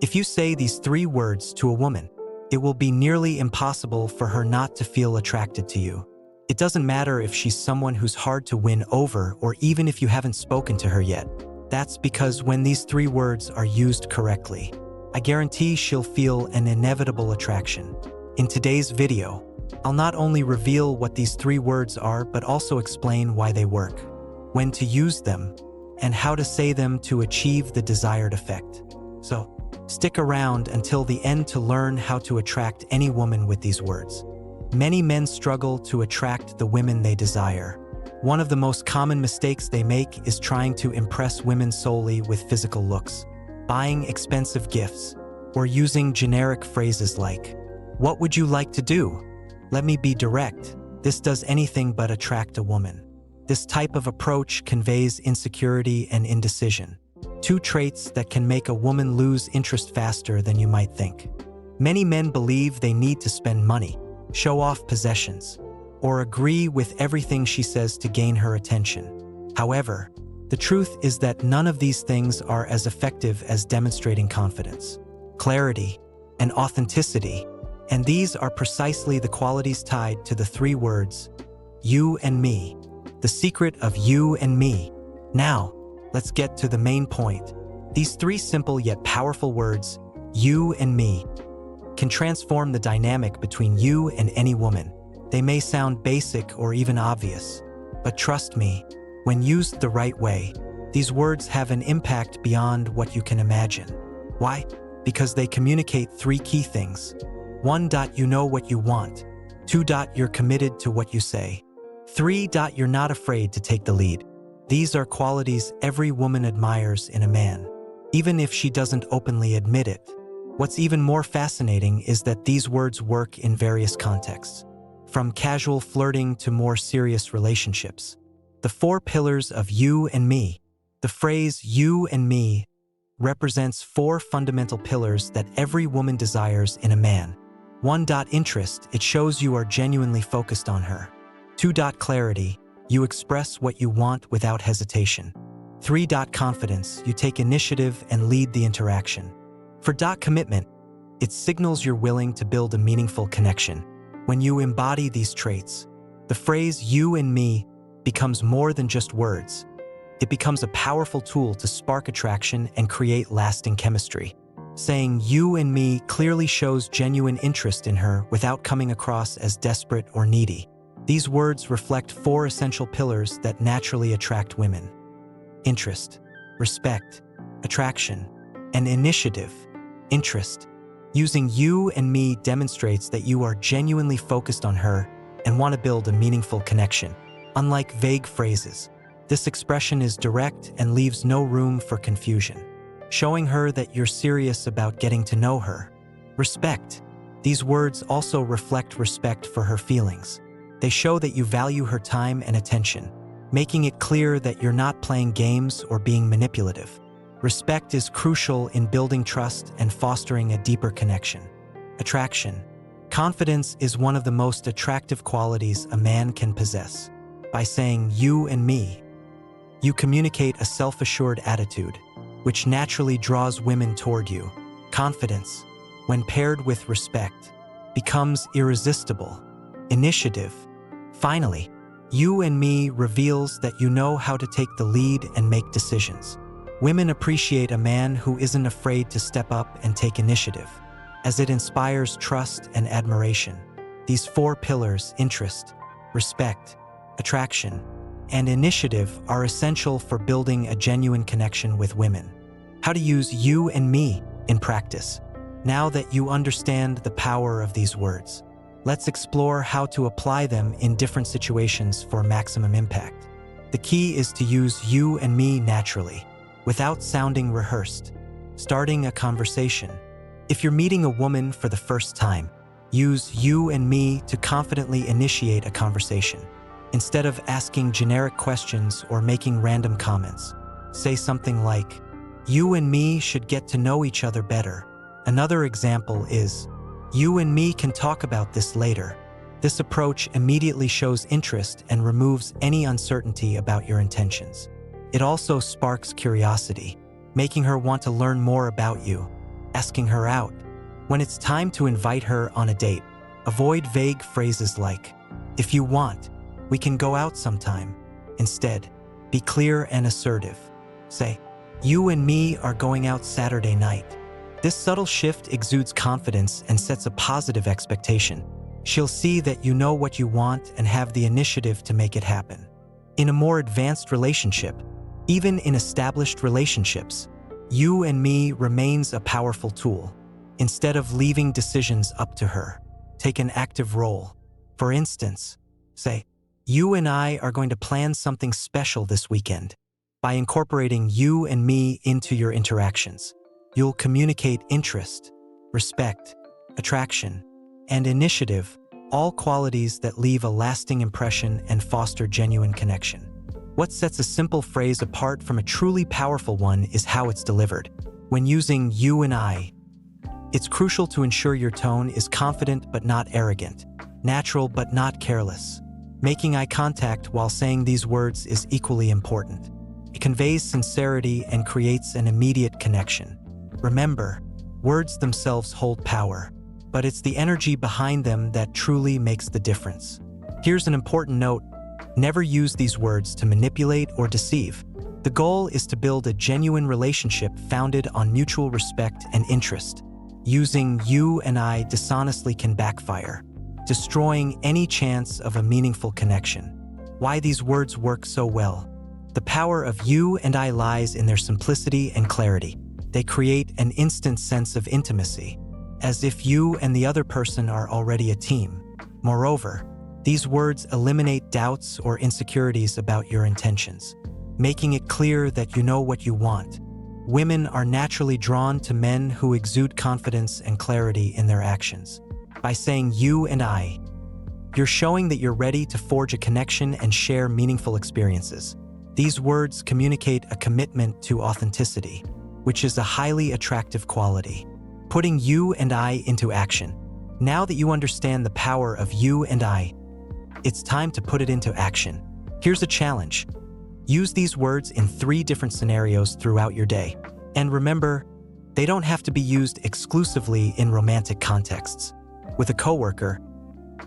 If you say these 3 words to a woman, it will be nearly impossible for her not to feel attracted to you. It doesn't matter if she's someone who's hard to win over or even if you haven't spoken to her yet. That's because when these 3 words are used correctly, I guarantee she'll feel an inevitable attraction. In today's video, I'll not only reveal what these 3 words are, but also explain why they work, when to use them, and how to say them to achieve the desired effect. So, stick around until the end to learn how to attract any woman with these words. Many men struggle to attract the women they desire. One of the most common mistakes they make is trying to impress women solely with physical looks, buying expensive gifts, or using generic phrases like, "What would you like to do? Let me be direct." This does anything but attract a woman. This type of approach conveys insecurity and indecision, 2 traits that can make a woman lose interest faster than you might think. Many men believe they need to spend money, show off possessions, or agree with everything she says to gain her attention. However, the truth is that none of these things are as effective as demonstrating confidence, clarity, and authenticity, and these are precisely the qualities tied to the 3 words, you and me. The secret of you and me. Now, let's get to the main point. These 3 simple yet powerful words, you and me, can transform the dynamic between you and any woman. They may sound basic or even obvious, but trust me, when used the right way, these words have an impact beyond what you can imagine. Why? Because they communicate 3 key things. 1. You know what you want. 2. You're committed to what you say. 3. You're not afraid to take the lead. These are qualities every woman admires in a man, even if she doesn't openly admit it. What's even more fascinating is that these words work in various contexts, from casual flirting to more serious relationships. The 4 pillars of you and me. The phrase you and me represents 4 fundamental pillars that every woman desires in a man. 1. Interest. It shows you are genuinely focused on her. 2. Clarity. You express what you want without hesitation. 3. Confidence. You take initiative and lead the interaction. For commitment, it signals you're willing to build a meaningful connection. When you embody these traits, the phrase you and me becomes more than just words. It becomes a powerful tool to spark attraction and create lasting chemistry. Saying you and me clearly shows genuine interest in her without coming across as desperate or needy. These words reflect 4 essential pillars that naturally attract women: interest, respect, attraction, and initiative. Interest. Using you and me demonstrates that you are genuinely focused on her and want to build a meaningful connection. Unlike vague phrases, this expression is direct and leaves no room for confusion, showing her that you're serious about getting to know her. Respect. These words also reflect respect for her feelings. They show that you value her time and attention, making it clear that you're not playing games or being manipulative. Respect is crucial in building trust and fostering a deeper connection. Attraction. Confidence is one of the most attractive qualities a man can possess. By saying you and me, you communicate a self-assured attitude, which naturally draws women toward you. Confidence, when paired with respect, becomes irresistible. Initiative. Finally, you and me reveals that you know how to take the lead and make decisions. Women appreciate a man who isn't afraid to step up and take initiative, as it inspires trust and admiration. These 4 pillars, interest, respect, attraction, and initiative, are essential for building a genuine connection with women. How to use you and me in practice. Now that you understand the power of these words, let's explore how to apply them in different situations for maximum impact. The key is to use you and me naturally, without sounding rehearsed. Starting a conversation. If you're meeting a woman for the first time, use you and me to confidently initiate a conversation. Instead of asking generic questions or making random comments, say something like, "You and me should get to know each other better." Another example is, "You and me can talk about this later." This approach immediately shows interest and removes any uncertainty about your intentions. It also sparks curiosity, making her want to learn more about you. asking her out. When it's time to invite her on a date, avoid vague phrases like, "If you want, we can go out sometime." Instead, be clear and assertive. Say, "You and me are going out Saturday night." This subtle shift exudes confidence and sets a positive expectation. She'll see that you know what you want and have the initiative to make it happen. In a more advanced relationship, even in established relationships, "you and me" remains a powerful tool. Instead of leaving decisions up to her, take an active role. For instance, say, "You and I are going to plan something special this weekend." By incorporating "you and me" into your interactions, you'll communicate interest, respect, attraction, and initiative, all qualities that leave a lasting impression and foster genuine connection. What sets a simple phrase apart from a truly powerful one is how it's delivered. When using "you and I," it's crucial to ensure your tone is confident but not arrogant, natural but not careless. Making eye contact while saying these words is equally important. It conveys sincerity and creates an immediate connection. Remember, words themselves hold power, but it's the energy behind them that truly makes the difference. Here's an important note: never use these words to manipulate or deceive. The goal is to build a genuine relationship founded on mutual respect and interest. Using "you and I" dishonestly can backfire, destroying any chance of a meaningful connection. Why these words work so well? The power of "you and I" lies in their simplicity and clarity. They create an instant sense of intimacy, as if you and the other person are already a team. Moreover, these words eliminate doubts or insecurities about your intentions, making it clear that you know what you want. Women are naturally drawn to men who exude confidence and clarity in their actions. By saying "you and I," you're showing that you're ready to forge a connection and share meaningful experiences. These words communicate a commitment to authenticity, which is a highly attractive quality. Putting "you and I" into action. Now that you understand the power of "you and I," it's time to put it into action. Here's a challenge. Use these words in 3 different scenarios throughout your day. And remember, they don't have to be used exclusively in romantic contexts. With a coworker,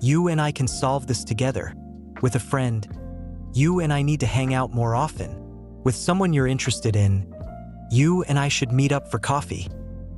"You and I can solve this together." With a friend, "You and I need to hang out more often." With someone you're interested in, "You and I should meet up for coffee."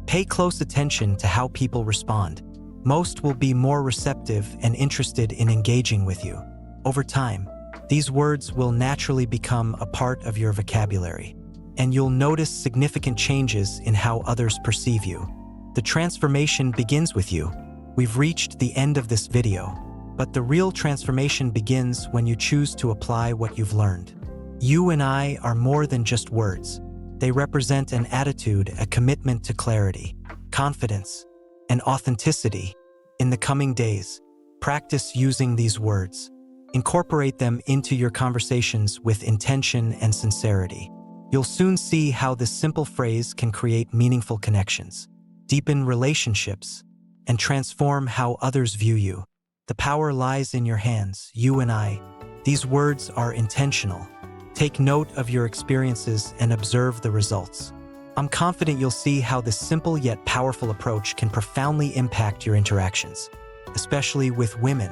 Pay close attention to how people respond. Most will be more receptive and interested in engaging with you. Over time, these words will naturally become a part of your vocabulary, and you'll notice significant changes in how others perceive you. The transformation begins with you. We've reached the end of this video, but the real transformation begins when you choose to apply what you've learned. "You and I" are more than just words. They represent an attitude, a commitment to clarity, confidence, and authenticity. In the coming days, practice using these words. Incorporate them into your conversations with intention and sincerity. You'll soon see how this simple phrase can create meaningful connections, deepen relationships, and transform how others view you. The power lies in your hands, "you and I." These words are intentional. Take note of your experiences and observe the results. I'm confident you'll see how this simple yet powerful approach can profoundly impact your interactions, especially with women.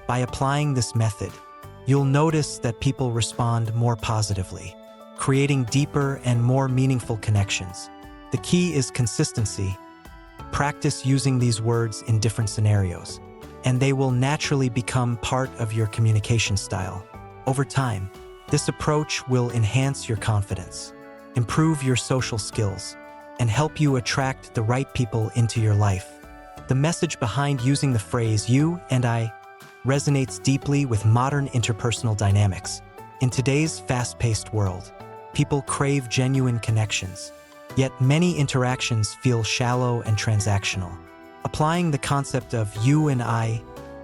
By applying this method, you'll notice that people respond more positively, creating deeper and more meaningful connections. The key is consistency. Practice using these words in different scenarios, and they will naturally become part of your communication style. Over time, this approach will enhance your confidence, improve your social skills, and help you attract the right people into your life. The message behind using the phrase "you and I" resonates deeply with modern interpersonal dynamics. In today's fast-paced world, people crave genuine connections, yet many interactions feel shallow and transactional. Applying the concept of "you and I"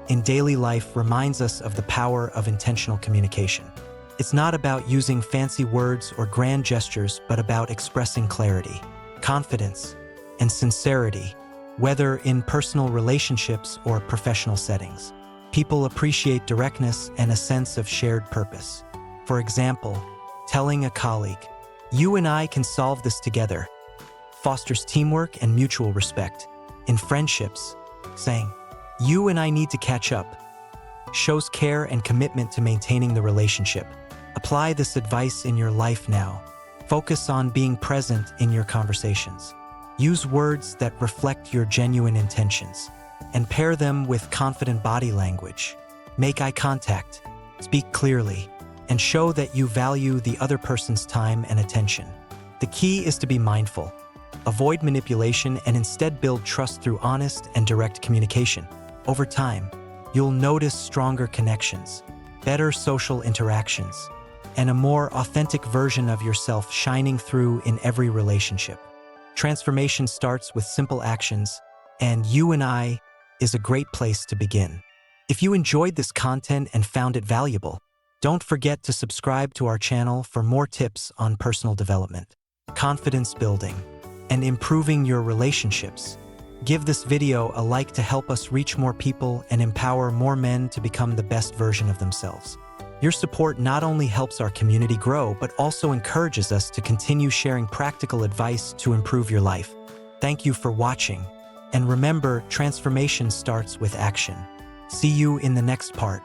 in daily life reminds us of the power of intentional communication. It's not about using fancy words or grand gestures, but about expressing clarity, confidence, and sincerity, whether in personal relationships or professional settings. People appreciate directness and a sense of shared purpose. For example, telling a colleague, "You and I can solve this together," fosters teamwork and mutual respect. In friendships, saying, "You and I need to catch up," shows care and commitment to maintaining the relationship. Apply this advice in your life now. Focus on being present in your conversations. Use words that reflect your genuine intentions, and pair them with confident body language. Make eye contact, speak clearly, and show that you value the other person's time and attention. The key is to be mindful. Avoid manipulation and instead build trust through honest and direct communication. Over time, you'll notice stronger connections, better social interactions, and a more authentic version of yourself shining through in every relationship. Transformation starts with simple actions, and You and I is a great place to begin. If you enjoyed this content and found it valuable, don't forget to subscribe to our channel for more tips on personal development, confidence building, and improving your relationships. Give this video a like to help us reach more people and empower more men to become the best version of themselves. Your support not only helps our community grow, but also encourages us to continue sharing practical advice to improve your life. Thank you for watching, and remember, transformation starts with action. See you in the next part.